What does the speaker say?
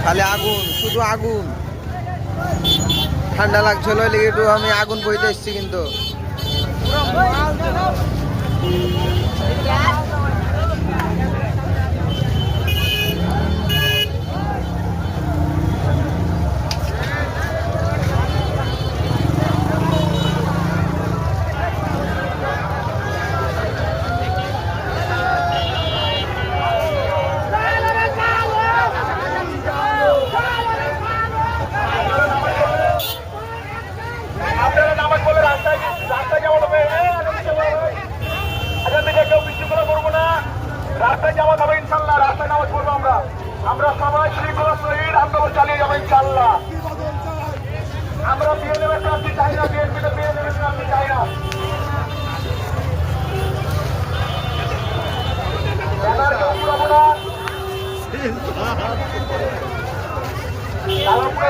খালি আগুন, শুধু আগুন। ঠান্ডা লাগছিল লেগে একটু আমি আগুন বইতে এসেছি কিন্তু। রাস্তায় যাওয়া যাবে ইনশাল্লাহ, রাস্তায় নামাজ পড়বো আমরা। আমরা সবাই শৃঙ্খলা সহিত আন্দোলন চালিয়ে যাবো ইনশাল্লাহ। আমরা বিএনএফের প্রার্থী চাই না, বিএনপিতে বিএনএফের প্রার্থী চাই না। ব্যানার কেউ পুরাবো না, কালো পুরো